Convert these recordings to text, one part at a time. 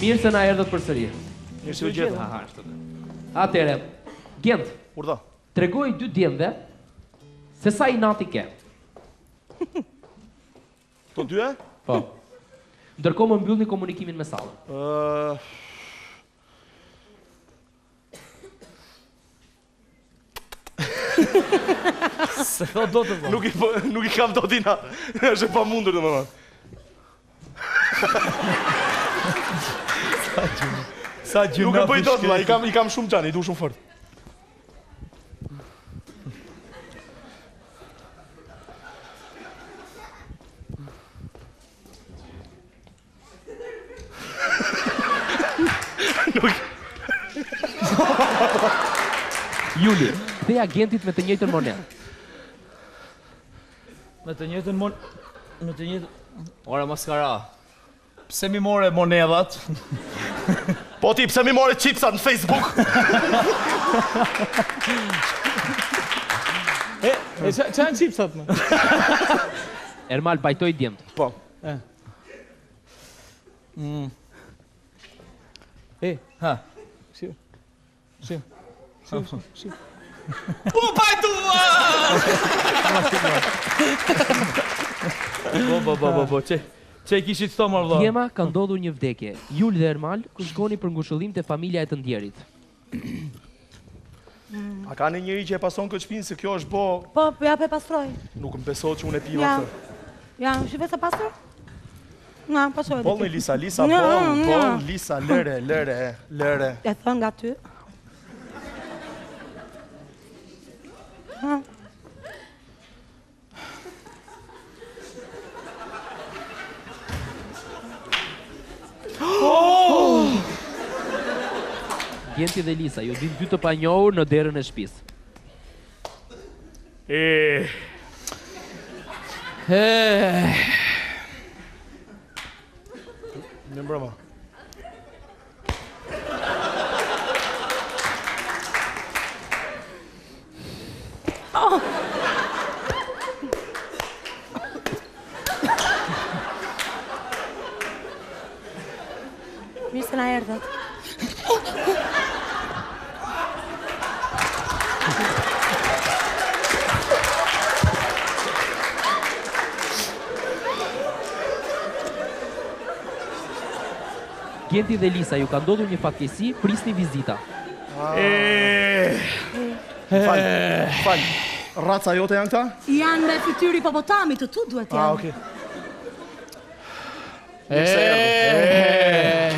Mirë se na erdhët përsëri. Mirë se u gjetëm. Atëre, Gent, Urdhë. tregoj dy djemve se sa inati ke. Të dy e? Po. Ndërkohë më mbyllni komunikimin me sallën. Se thot do të po. Nuk i kam dot ina. Është e pamundur domethënë. Sa gjuna. Nuk e bëj dot, i kam shumë xhan, i du shumë fort. Juli, kthej agentit me të njëjtën monedë. Me të njëjtën Ora maskara. Pse mi more monedhat? Po ti pse mi more chipsat në Facebook? Qa janë chipsat më? Ermal pajtoj djemt. Po. Ha. Si. Po pajtua! Po, që e kishit këto më vëlla? Djema ka ndodhur një vdekje. Juli dhe Ermal ku shkoni për ngushëllim te familja e të ndjerit. A ka një njëri që e pason këtë shpinë se kjo është bo... Po, ja pe pastroj. Nuk më besohet që unë e piva Ja. këtë. Ja, shive se pastroj? Na, pastroj. Boll në Lisa, Lisa, lëre. E thënë nga ty. Gjenti dhe Lisa, ju din dy të panjohur në derën e shtëpisë. Në mbrëma. Mirë se na erdhët. Gjenti dhe Lisa, ju ka ndodhur një fatkeqësi, prisni vizita. Fal. Raca jote janë këta? Janë me fytyri hipopotami, të tu duhet janë. Okej. Mirë se erdhët.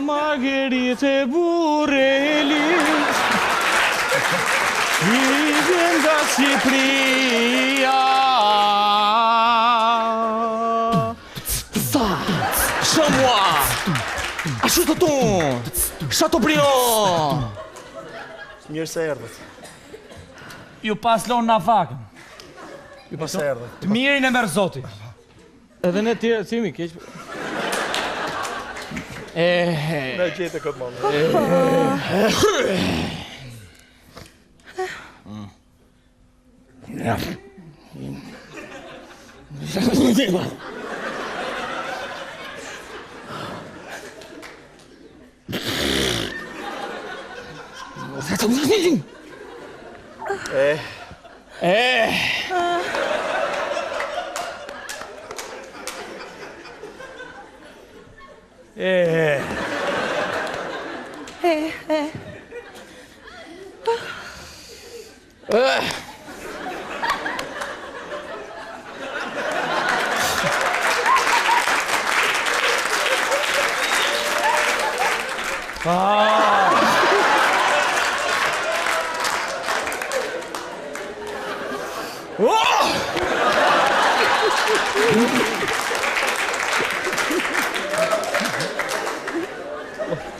Margherite Bureli vjen nga Shqipëria. Chamo-moi a Chateauton, Chateaubriand. Mirë se erdhët. Ju pas lon na fakën. Mirë se erdhët. Të mirin e merr Zoti. Edhe ne tjerë, si mi keq. Në gjete këtë mamë.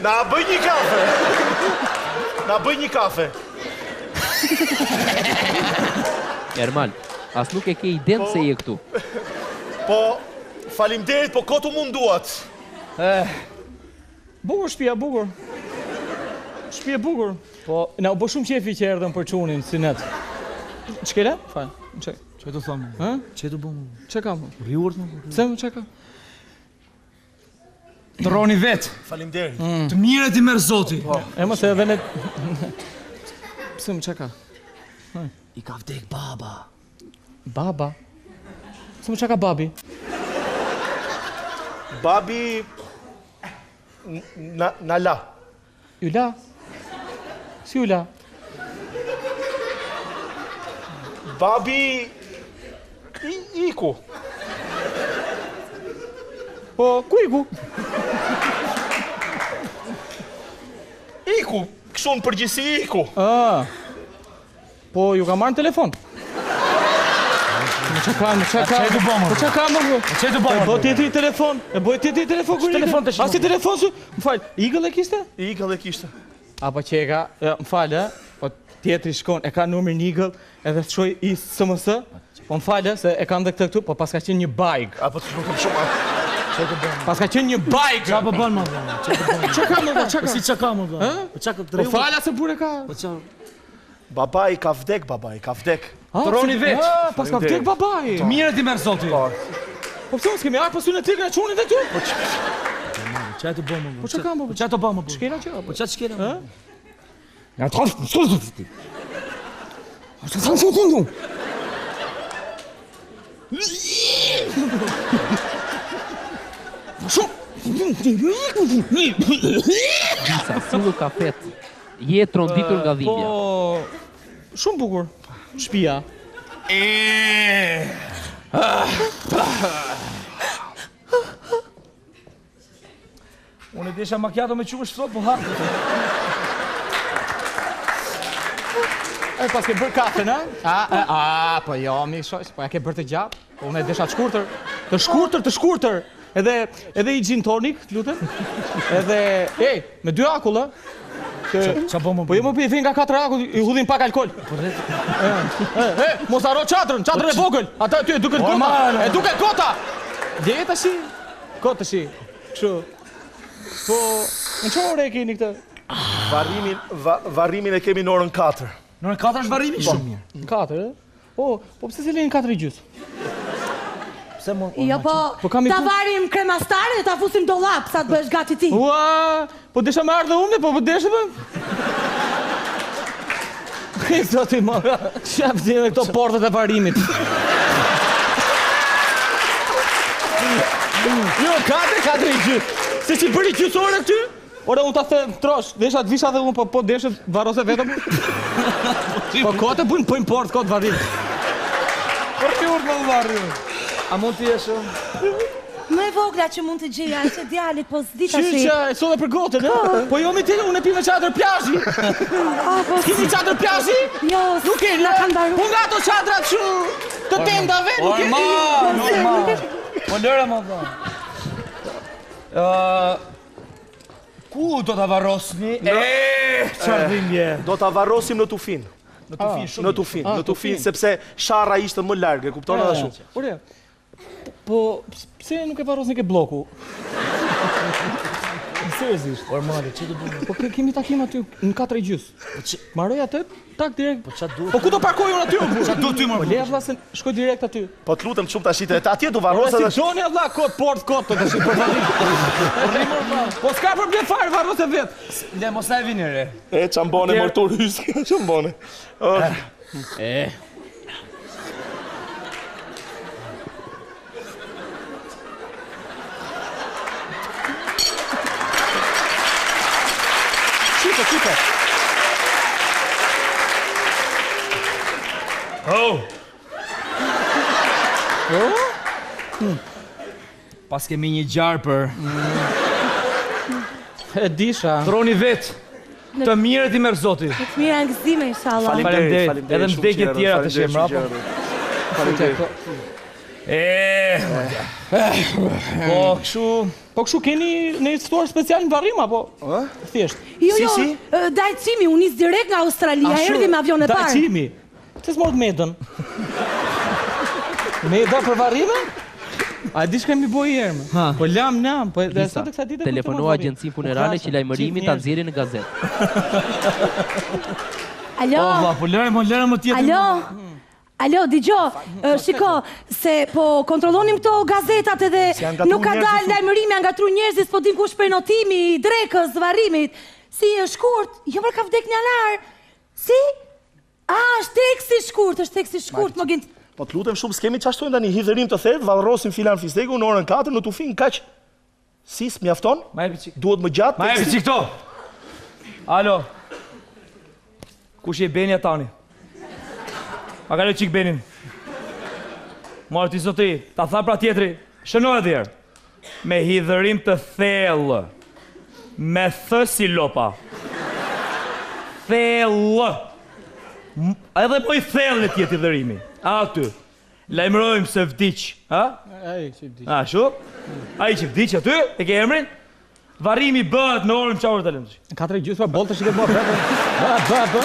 Na bëj një kafe. Na bëj një kafe. Ermal, as nuk e ke iden se je këtu. Po, Faleminderit, po kotu munduat. Bukur shtëpia, bukur. Shtëpia bukur. Po, na u bë shumë qefi që erdhëm për çunin si net. Ç'kele? Fal. Çe. Çe të thonë? Hë? Çe të bëmë? Çe kam? Riurt më. Pse më çe kam? Të roni vet. Faleminderit. Të mirët I merr Zoti. E mos edhe ne. Pse më çe ka? I ka vdek baba. Baba. Pse më çe ka babi? Babi... Na la. Yla. Si Yla? Babi... Iku. Po, ku iku? Iku. Kështu në përgjithësi iku. Po, ju ka marrë në telefon. Çe kam? Çe të bëmë? Po çe kam më? Çe të bëmë? Po ti telefon. E bëj ti telefon kur? Telefon tash. Asi telefon su? M'fal, Igëll e kishte? Igëll e kishte. Apo që e ka, m'fal, po tjetri shkon, e ka numrin Igëll, edhe shkoj I SMS, po m'fal, se e kam dhe këtë këtu, po pas ka qenë një bajg. Apo të shumë shumë. Çe të bëmë? Pas ka qenë një bajg. Qa po bën më vëllai? Çe të bëmë? Çka kam më? Çka? Si çka ka më vëllai? Po çka Po fala se burë ka. Po çka? Babai ka vdek, babai ka vdek. Të roni vet. Pas ka vdek babai. Të mirët I merr Zoti. Po pse mos kemi ardhur pas unë tigre çunit e ty? Çe të bëmë? Po çka kam? Po çka të bëmë? Shkela që? Po çka shkela? Ë? Ja trof, skuz. Sa sekondë. Sa sillu kafet. Je tronditur nga dhimbja. Po shumë bukur. Shtëpia. Unë desha macchiato me qush sot, po ha. E pas ke bërë kafe, në? Po jo, mi shoj, po ja ke bërë të gjatë. Po unë e desha të shkurtër. Të shkurtër. Edhe I gin tonic, lutem. Edhe, me 2 akull, Qa bëmë? po jo më pi nga 4 akull, I hudhin pak alkool. Mos haro çadrën e vogël. Ata ty e duket gota. E duket gota. Dje tash. Kot tash. Kështu. Po, në çfarë ore keni këtë? Varrimin e kemi në orën 4. Në orën 4 është varrimi shumë mirë. Në 4, ë? Po pse se lejnë 4:30? Pse mo? Jo, po ta varim kremastare dhe ta fusim dollap sa të bësh gati ti. Ua, po desha me ardhe unë, po desha më. Zoti më. Çfarë vjen këto portat e varimit? Jo, 4:30. Se si bëri gjysore këty? Ora unë ta them trosh, desha të visha dhe unë, po desha varrose vetëm. Po kote bëjnë port, kot varrim. Por ti urt më varri. A mund të jesh? Më e vogla që mund të gjeja që djalit, po s'di tash. Qyqa, e sonë për gotën, e? Po jo me tine, unë e pi me çadër plazhi. Po Kini çadër plazhi? jo, Nuk e, na kanë mbaruar. Po nga ato çadrat që të tendave, nuk e. Normal. Po lëre më vëllai. Ku do ta varrosni? Çfarë dhimbje? Do ta varrosim në Tufin. Në Tufin, sepse sharra ishte më larg, e kupton edhe shumë. Ore, po pse nuk e varrosni ke bloku? Seriozisht. Normale, ç'i do bëjmë? Po kemi takim aty në 4:30. Marroj atë, tak direkt. Po ç'a duhet? Po ku do parkoj unë aty? Ç'a duhet ty më? Po leja vlla se shkoj direkt aty. Po të lutem shumë tash atje do varros Ora edhe. si Gjoni vlla kot të tash për varrim. Po s'ka problem fare varros e vet. Le mos na vini re. E çambone mortur hys, çambone. Shiko. Oh. Pas kemi një gjarpër. E disha. Troni vet. Të mirët I merr Zoti. Të mira në gëzime, inshallah. Faleminderit. Edhe mbdekje të tjera të shem apo. Po kështu keni në ftuar special në varrim apo? Thjesht. Jo, dajcimi, unë nis direkt nga Australia, erdhi me avion e parë. Dajcimi. Pse s'morët medën? Meda për varrime? A di ç'kemi bëj herë më? Po lam, po dhe sot kësaj dite telefonua agjencinë funerale që lajmërimin ta nxjerrin në gazetë. Alo. Po lërë më tjetër. Alo, digjo, shiko, se po kontrollonim këto gazetat edhe nuk ka dalë lajmërimi, janë ngatruar njerëzit, s'po dim kush prenotimi, drekës, varrimit. Si është shkurt? Jo, më ka vdek një alar. Si? Është teksti shkurt, më gjinë. Po të lutem shumë, s'kemi qashtojnë tani hidhërim të thellë, vallërosim filan Fisteku në orën 4 në Tufin, kaq. Si, s'mjafton? Duhet më gjatë. Ma epi qikto. Alo. Kush je Beni atani? Ma ka në qik Benin. Marë t'i zoti, ta tha pra tjetri, shënoj e dherë. Me hidhërim të thellë. Me thë si lopa. Thellë. Edhe po i thellë në tjetë hidhërimi. Aty. Lajmërojmë se vdiq. Ai që vdiq. A, shu? Ai që vdiq aty, e ke emrin? Varrimi bëhet në orën qarë të lëmësh. 4:30 pa bolë të shike bërë. Bë.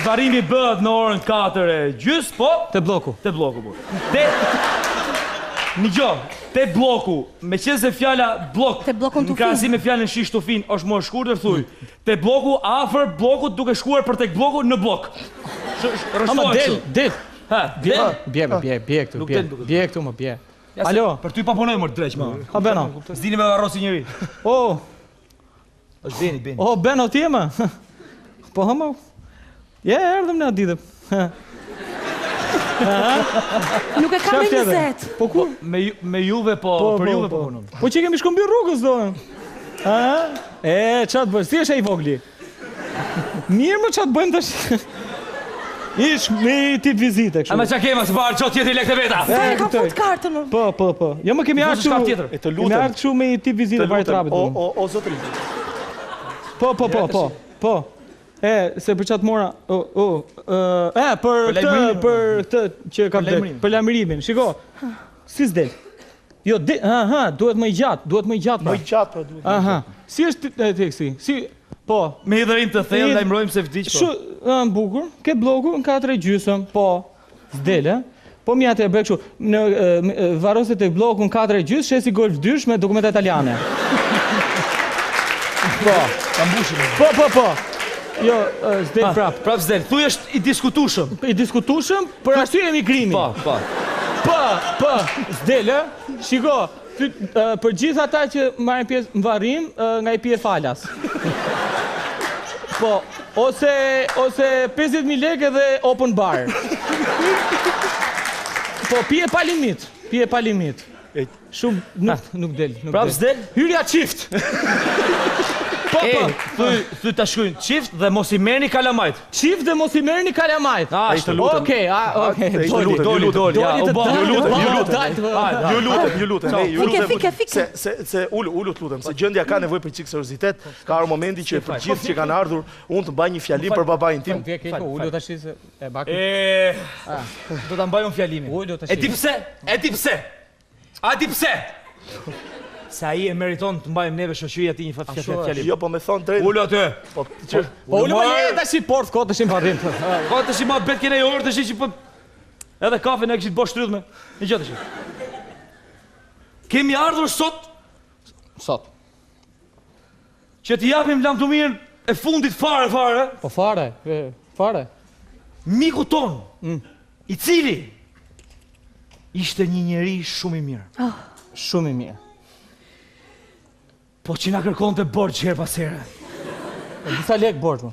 Varrimi bëhet në orën 4:30, po? Te bloku. Te bloku, po. Një gjo, te bloku, me qenë se fjalla blok, Te blokun Tufin. në krahasim me fjallën shish Tufin, është më shkurtër, thuj. Te bloku, afër blokut, duke shkuar për tek bloku në blok. Ama del. Ha, Bje këtu, bje këtu më bje. Alo. Për ty pa punoj më dreq, ma. Ha Beno. S'dini me varrosi njëri. është Beni. Beno ti e më? Po hëmë? Erdhëm në atë ditëm. Nuk e kam e njëzet. Po ku? Me juve po, për juve po punoj. Po që kemi shkumbi rrugës do. Qatë bëjmë, si është e i vogli? Mirë më qatë bëjmë tash. Ish me tip vizite kështu. A me qa kema së barë qo tjetëri lekte veta? Sa e ka fut kartën më. Po. Jo më kemi ardhë shkap tjetër. Kemi ardhë kështu me tip vizite vari trapit. O zotëri. Po. Se për qatë mora, për këtë që ka vdek, për lajmërimin, shiko, si s'del? Jo, duhet më i gjatë, Më i gjatë, pra duhet. Si është teksti, po. Me hidhërim të thellë, lajmërojmë se vdiq, po. Në bukur, ke bloku në 4:30, po, s'del, po mjatë e bëj kështu, në varroset e bloku në 4:30, shesi golf dysh me dokumenta italiane. Po, po. Jo, s'del prap. Prap s'del. Thuj është i diskutushëm. I diskutushëm për arsye e migrimi. Po. Po, s'del, shiko, për gjithë ata që marrin pjesë në varrim, nga i pije falas. Po, ose 50.000 lekë dhe open bar. Po, pije pa limit. Shumë nuk del. Prap s'del? Hyrja qift. Po. Thuj ta shkruajnë qift dhe mos i merrni kalamajt. Qift dhe mos i merrni kalamajt. Okej. Doli. Ju lutem. Fike. Se ullu të lutem, se gjendja ka nevojë për çik seriozitet. Ka ardhur momenti që për gjithë që kanë ardhur, unë të mbaj një fjalim për babain tim. Ullu tash se e baki. Do ta mbaj unë fjalimin. E di pse? A di pse? Se ai e meriton të mbajmë neve shoqëria ti një fjalim. Jo, po me thon drejt. Ullu aty. Po ullu më je tash i port kot tashim varrim. Kot tash më bet kene orë tash që po edhe kafe ne kishit bosh shtrydhme. Një gjë tash. Kemi ardhur sot që t'i japim lamtumirën e fundit fare. Po fare. Miku ton, i cili ishte një njeri shumë i mirë. Shumë i mirë. Po që na kërkon të borç her pas here. Disa lek borç më.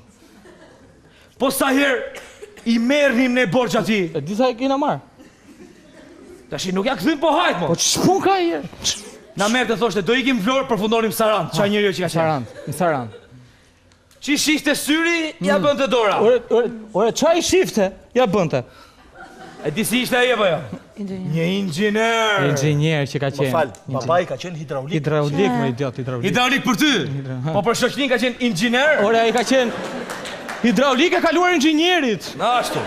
Po sa herë i merrnim ne borç ati. Disa e kena marr. Tashi nuk ja kthym po hajt mo. Po ç'pun ka hier? Na merrte thoshte do ikim Vlorë përfundonim Sarand. Çfarë njeriu që ka qenë? Në Sarand. Çi shihte syri, ja bënte dora. Ore çaj shifte, ja bënte. E di si ishte ai apo jo? Një inxhinier që ka qenë. Më fal, babai ka qenë hidraulik. Hidraulik, më idiot, hidraulik. Hidraulik për ty. Po për shoqnin ka qenë inxhinier? Ore ai ka qenë hidraulik e kaluar inxhinierit. Na ashtu.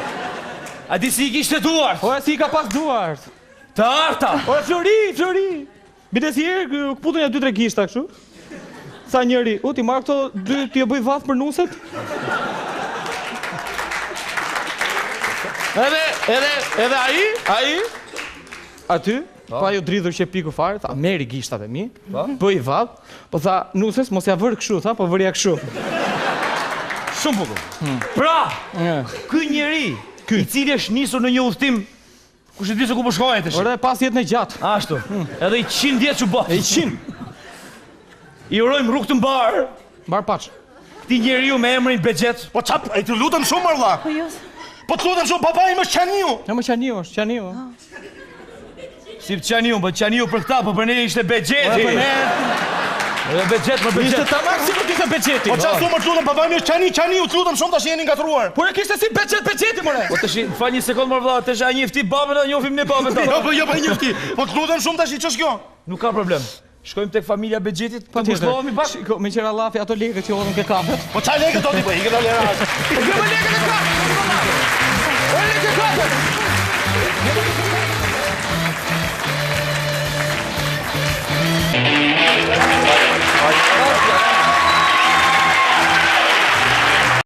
A di si i kishte duart? Ore si i ka pas duart. Të arta. Ore Flori. Bides herë kputën ja 2-3 gishta kështu. Sa njëri, ti marr këto 2 ti e bëj vath për nuset? Edhe ai aty, pa ju dridhur që piku fare, tha, meri gishtat e mi, bëj vallë, po tha, nuses, mos ja vër kështu, tha, po vërja kështu. Shumë bukur. Pra, ky njeri, i cili është nisur në një udhtim, kush e di se ku po shkojnë tash? Ore, pas jetën e gjatë. Ashtu. Edhe i 100 vjet që bot. E 100. I urojmë rrugë të mbar. Mbar paç. Këti njeriu me emrin Bexhet. Po çap, e të lutem shumë valla. Po jo. Po të lutem shumë, papa im është Qaniu. Ja më Qaniu është, Qaniu. Si Qaniu, po Qaniu për këta, po për ne ishte Bexheti. Për ne. Edhe Bexhet, më Ishte Bexhet. tamam si për të Bexheti. Po çfarë thonë më të lutem, papa im është Qaniu, të lutem shumë tash jeni ngatruar. Por e kishte si Bexheti more. Po tash, fal një sekond më vëlla, tash ai njefti babën, ne njohim ne babën Jo, tonë. po njëfti. Po të lutem shumë tash ç'është kjo? Nuk ka problem. Shkojmë tek familja Bexhetit, po kushtohemi pak. Shiko, me qira llafi ato lekët që hodhën ke kapet. Po çfarë lekë do ti bëj? Ikë dalë rast. Po lekët e kapet. O lekët e kapet.